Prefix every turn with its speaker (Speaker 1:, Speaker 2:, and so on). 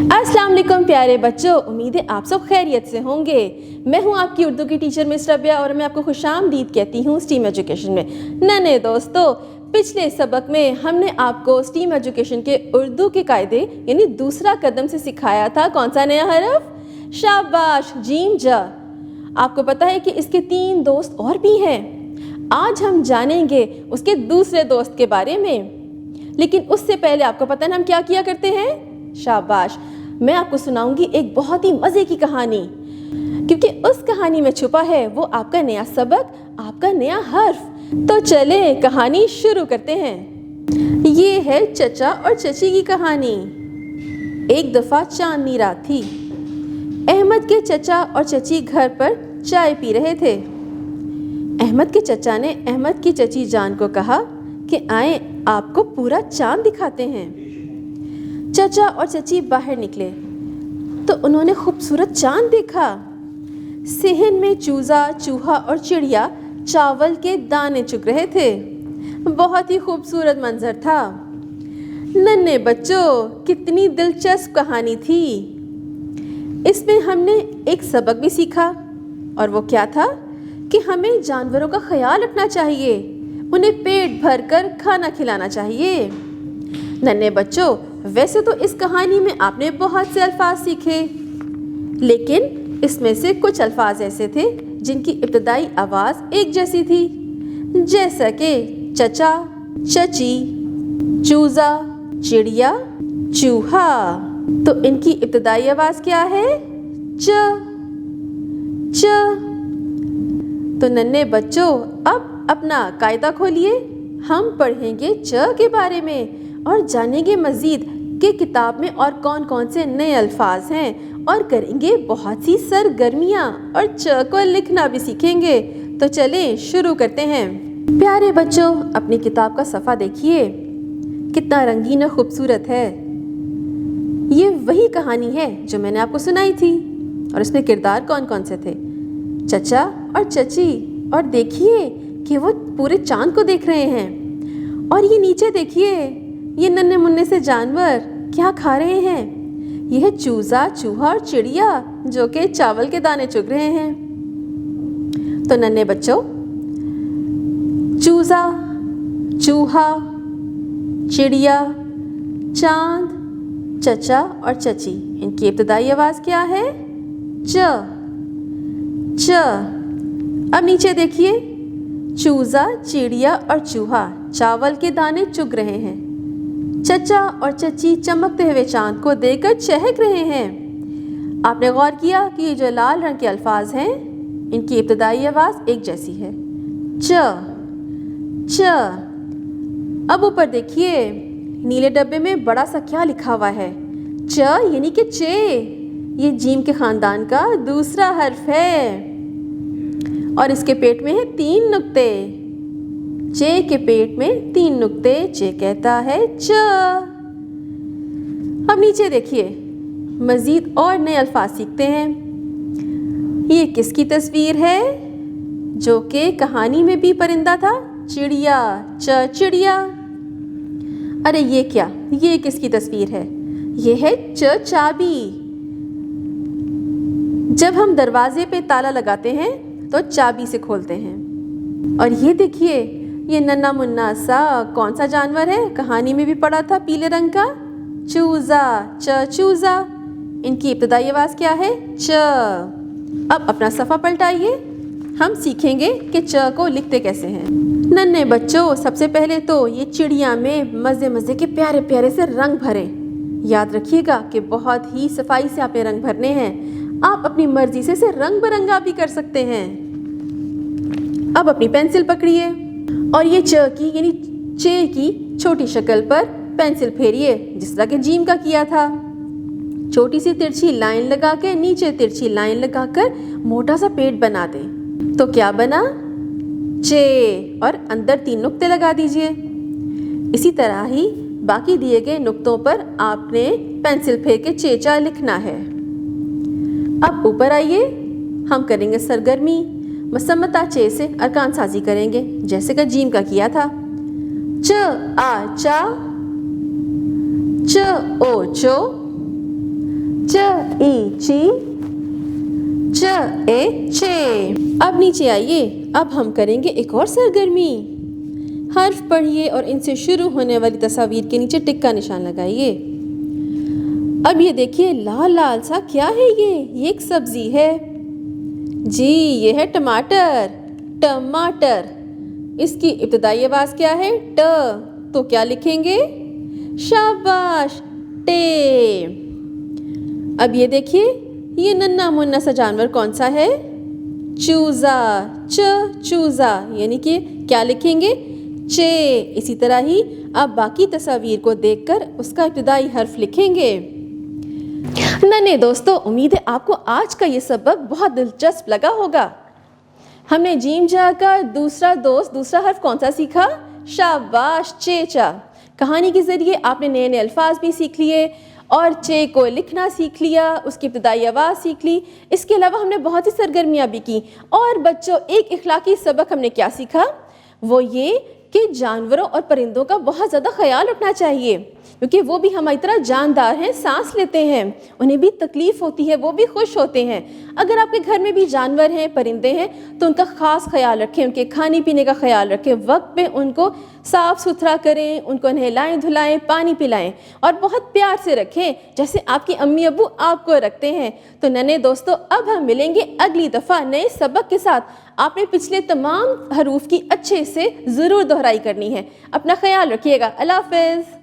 Speaker 1: अस्सलाम वालेकुम प्यारे बच्चों, उम्मीद है आप सब खैरियत से होंगे। मैं हूं आपकी उर्दू की टीचर मिस रबिया और मैं आपको खुशामदीद कहती हूं स्टीम एजुकेशन में। नन्हे दोस्तों, पिछले सबक में हमने आपको स्टीम एजुकेशन के उर्दू के कायदे यानी दूसरा कदम से सिखाया था। कौन सा नया हरफ? शाबाश, जीम जा। आपको पता है कि इसके 3 दोस्त और भी हैं। आज हम जानेंगे उसके दूसरे दोस्त के बारे में, लेकिन उससे पहले आपको पता है ना हम क्या किया करते हैं? शाबाश, मैं आपको सुनाऊंगी एक बहुत ही मज़े की कहानी, क्योंकि उस कहानी में छुपा है वो आपका नया सबक, आपका नया हर्फ। तो चले कहानी शुरू करते हैं। ये है चचा और चची की कहानी। एक दफ़ा चांदनी रात थी। अहमद के चचा और चची घर पर चाय पी रहे थे। अहमद के चचा ने अहमद की चची जान को कहा कि आए आपको पूरा चांद दिखाते हैं। चचा और चची बाहर निकले तो उन्होंने खूबसूरत चांद देखा। सेहन में चूजा, चूहा और चिड़िया चावल के दाने चुग रहे थे। बहुत ही खूबसूरत मंजर था। नन्हे बच्चों, कितनी दिलचस्प कहानी थी। इसमें हमने एक सबक भी सीखा, और वो क्या था कि हमें जानवरों का ख्याल रखना चाहिए, उन्हें पेट भर कर खाना खिलाना चाहिए। नन्हे बच्चों, वैसे तो इस कहानी में आपने बहुत से अल्फाज सीखे, लेकिन इसमें से कुछ अल्फाज ऐसे थे जिनकी इब्तदाई आवाज़ एक जैसी थी, जैसा कि चचा, चची, चूज़ा, चिड़िया, चूहा। तो इनकी इब्तदाई आवाज़ क्या है? च च। तो नन्हे बच्चों, अब अपना कायदा खोलिए। हम पढ़ेंगे च के बारे में और जानेंगे मज़ीद कि किताब में और कौन कौन से नए अल्फाज हैं, और करेंगे बहुत सी सरगर्मियाँ और च को लिखना भी सीखेंगे। तो चलें शुरू करते हैं। प्यारे बच्चों, अपनी किताब का सफ़ा देखिए, कितना रंगीन और खूबसूरत है। ये वही कहानी है जो मैंने आपको सुनाई थी, और इसमें किरदार कौन कौन से थे? चचा और चची। और देखिए कि वो पूरे चांद को देख रहे हैं। और ये नीचे देखिए, ये नन्हे मुन्ने से जानवर क्या खा रहे हैं? यह है चूजा, चूहा और चिड़िया जो कि चावल के दाने चुग रहे हैं। तो नन्हे बच्चों, चूजा, चूहा, चिड़िया, चांद, चचा और चची, इनकी इब्तदाई आवाज़ क्या है? च च। अब नीचे देखिए, चूजा, चिड़िया और चूहा चावल के दाने चुग रहे हैं। चचा और चची चमकते हुए चांद को देखकर चहक रहे हैं। आपने गौर किया कि ये जो लाल रंग के अल्फाज हैं, इनकी इब्तदाई आवाज़ एक जैसी है, च च। अब ऊपर देखिए, नीले डब्बे में बड़ा सा क्या लिखा हुआ है? च यानी कि चे। ये जीम के ख़ानदान का दूसरा हर्फ है, और इसके पेट में है 3 नुक्ते। चे के पेट में 3 नुक्ते, चे कहता है च। अब नीचे देखिए, मज़ीद और नए अल्फाज सीखते हैं। ये किसकी तस्वीर है जो कि कहानी में भी परिंदा था? चिड़िया, च चिड़िया। अरे ये क्या, ये किसकी तस्वीर है? ये है च चाबी। जब हम दरवाजे पे ताला लगाते हैं तो चाबी से खोलते हैं। और ये देखिए, ये नन्हा मुन्ना सा कौन सा जानवर है? कहानी में भी पढ़ा था, पीले रंग का, चूजा, च चूजा। इनकी इब्तदाई आवाज़ क्या है? च। अब अपना सफ़ा पलटाइए, हम सीखेंगे कि च को लिखते कैसे हैं। नन्हे बच्चों, सबसे पहले तो ये चिड़िया में मज़े मज़े के प्यारे प्यारे से रंग भरें। याद रखिएगा कि बहुत ही सफाई से आपने रंग भरने हैं। आप अपनी मर्जी से इसे रंग बिरंगा भी कर सकते हैं। अब अपनी पेंसिल पकड़िए और ये च की यानी चे की छोटी शक्ल पर पेंसिल फेरिए, जिस तरह के जीम का किया था। छोटी सी तिरछी लाइन लगा के नीचे तिरछी लाइन लगाकर मोटा सा पेट बना दें। तो क्या बना? चे, और अंदर 3 नुक्ते लगा दीजिए। इसी तरह ही बाकी दिए गए नुक्तों पर आपने पेंसिल फेर के चेचा लिखना है। अब ऊपर आइए, हम करेंगे सरगर्मी। मसम्मता चे से अरकान साजी करेंगे, जैसे कि जीम का किया था। च आ चा, च ओ चो, ई ची, च ए चे। अब नीचे आइए, अब हम करेंगे एक और सरगर्मी। हर्फ पढ़िए और इनसे शुरू होने वाली तस्वीर के नीचे टिक का निशान लगाइए। अब ये देखिए लाल लाल सा क्या है ये एक सब्जी है जी, ये है टमाटर, टमाटर। इसकी इब्तिदाई आवाज़ क्या है? ट। तो क्या लिखेंगे? शाबाश, टे। अब ये देखिए ये नन्हा मुन्ना सा जानवर कौन सा है? चूज़ा, च चूज़ा, यानी कि क्या लिखेंगे? चे। इसी तरह ही आप बाकी तस्वीर को देखकर उसका इब्तिदाई हर्फ लिखेंगे। नन्हे दोस्तों, उम्मीद है आपको आज का ये सबक बहुत दिलचस्प लगा होगा। हमने जीम जा का दूसरा हर्फ कौन सा सीखा? शाबाश, चेचा। कहानी के ज़रिए आपने नए नए अल्फाज भी सीख लिए और चे को लिखना सीख लिया, उसकी इब्तिदाई आवाज़ सीख ली। इसके अलावा हमने बहुत सी सरगर्मियाँ भी की। और बच्चों, एक इखलाकी सबक हमने क्या सीखा? वो ये कि जानवरों और परिंदों का बहुत ज़्यादा ख्याल रखना चाहिए, क्योंकि वो भी हमारी तरह जानदार हैं, सांस लेते हैं, उन्हें भी तकलीफ़ होती है, वो भी खुश होते हैं। अगर आपके घर में भी जानवर हैं, परिंदे हैं, तो उनका ख़ास ख्याल रखें, उनके खाने पीने का ख्याल रखें, वक्त पे उनको साफ़ सुथरा करें, उनको नहलाएं धुलाएं, पानी पिलाएं और बहुत प्यार से रखें, जैसे आपकी अम्मी अब्बू आपको रखते हैं। तो नन्हे दोस्तों, अब हम मिलेंगे अगली दफ़ा नए सबक के साथ। आपने पिछले तमाम हरूफ की अच्छे से ज़रूर दोहराई करनी है। अपना ख्याल रखिएगा। अल्लाह हाफ़िज़।